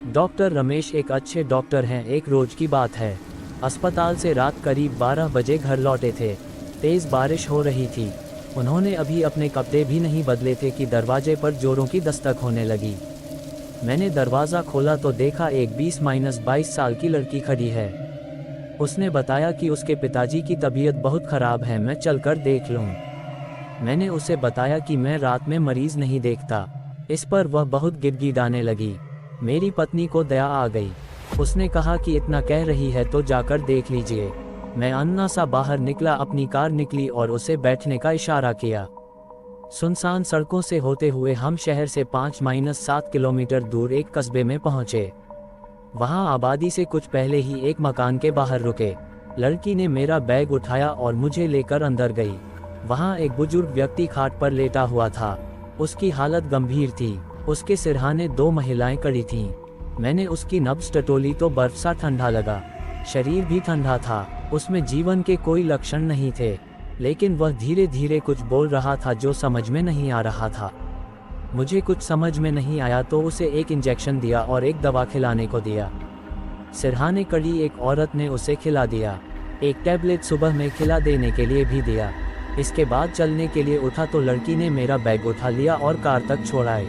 Doctor Ramesh एक अच्छे doctor हैं। एक रोज की बात है, अस्पताल से रात करीब 12 बजे घर लौटे थे। तेज़ बारिश हो रही थी। उन्होंने अभी अपने कपड़े भी नहीं बदले थे कि दरवाजे पर जोरों की दस्तक होने लगी। मैंने दरवाज़ा खोला तो देखा एक 20-22 साल की लड़की खड़ी है। उसने बताया कि उसके पिताजी की तबीयत बहुत ख़राब है, मैं चलकर देख लूँ। मैंने उसे बताया कि मैं रात में मरीज़ नहीं देखता। इस पर वह बहुत गिड़गिड़ाने लगी। मेरी पत्नी को दया आ गई। उसने कहा कि इतना कह रही है तो जाकर देख लीजिए। मैं अन्ना सा बाहर निकला, अपनी कार निकली और उसे बैठने का इशारा किया। सुनसान सड़कों से होते हुए हम शहर से 5-7 किलोमीटर दूर एक कस्बे में पहुंचे। वहां आबादी से कुछ पहले ही एक मकान के बाहर रुके। लड़की ने मेरा बैग उठाया और मुझे लेकर अंदर गई। वहां एक बुजुर्ग व्यक्ति खाट पर लेटा हुआ था। उसकी हालत गंभीर थी। उसके सिरहाने 2 महिलाएं खड़ी थीं। मैंने उसकी नब्ज टटोली तो बर्फ सा ठंडा लगा। शरीर भी ठंडा था। उसमें जीवन के कोई लक्षण नहीं थे, लेकिन वह धीरे धीरे कुछ बोल रहा था जो समझ में नहीं आ रहा था। मुझे कुछ समझ में नहीं आया तो उसे एक इंजेक्शन दिया और एक दवा खिलाने को दिया। सिरहाने कड़ी एक औरत ने उसे खिला दिया। एक टैबलेट सुबह में खिला देने के लिए भी दिया। इसके बाद चलने के लिए उठा तो लड़की ने मेरा बैग उठा लिया और कार तक छोड़ाए।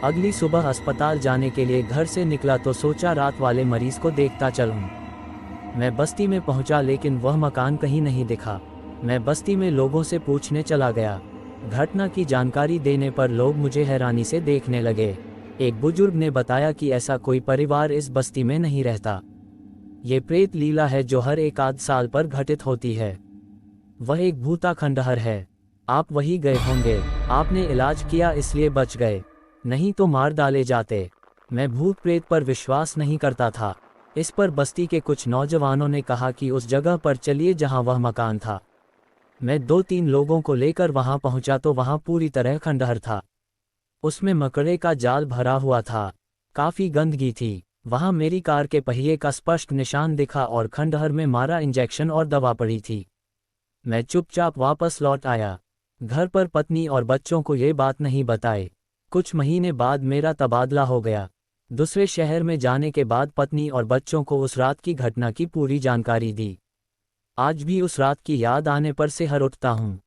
अगली सुबह अस्पताल जाने के लिए घर से निकला तो सोचा रात वाले मरीज को देखता चलूं। मैं बस्ती में पहुंचा लेकिन वह मकान कहीं नहीं दिखा। मैं बस्ती में लोगों से पूछने चला गया। घटना की जानकारी देने पर लोग मुझे हैरानी से देखने लगे। एक बुजुर्ग ने बताया कि ऐसा कोई परिवार इस बस्ती में नहीं रहता। ये प्रेत लीला है जो हर एक आध साल पर घटित होती है। वह एक भूता खंडहर है। आप वही गए होंगे। आपने इलाज किया इसलिए बच गए, नहीं तो मार डाले जाते। मैं भूत प्रेत पर विश्वास नहीं करता था। इस पर बस्ती के कुछ नौजवानों ने कहा कि उस जगह पर चलिए जहां वह मकान था। मैं 2-3 लोगों को लेकर वहां पहुंचा तो वहां पूरी तरह खंडहर था। उसमें मकड़े का जाल भरा हुआ था। काफी गंदगी थी। वहां मेरी कार के पहिए का स्पष्ट निशान दिखा और खंडहर में मारा इंजेक्शन और दवा पड़ी थी। मैं चुपचाप वापस लौट आया। घर पर पत्नी और बच्चों को ये बात नहीं बताई। कुछ महीने बाद मेरा तबादला हो गया। दूसरे शहर में जाने के बाद पत्नी और बच्चों को उस रात की घटना की पूरी जानकारी दी। आज भी उस रात की याद आने पर सिहर उठता हूँ।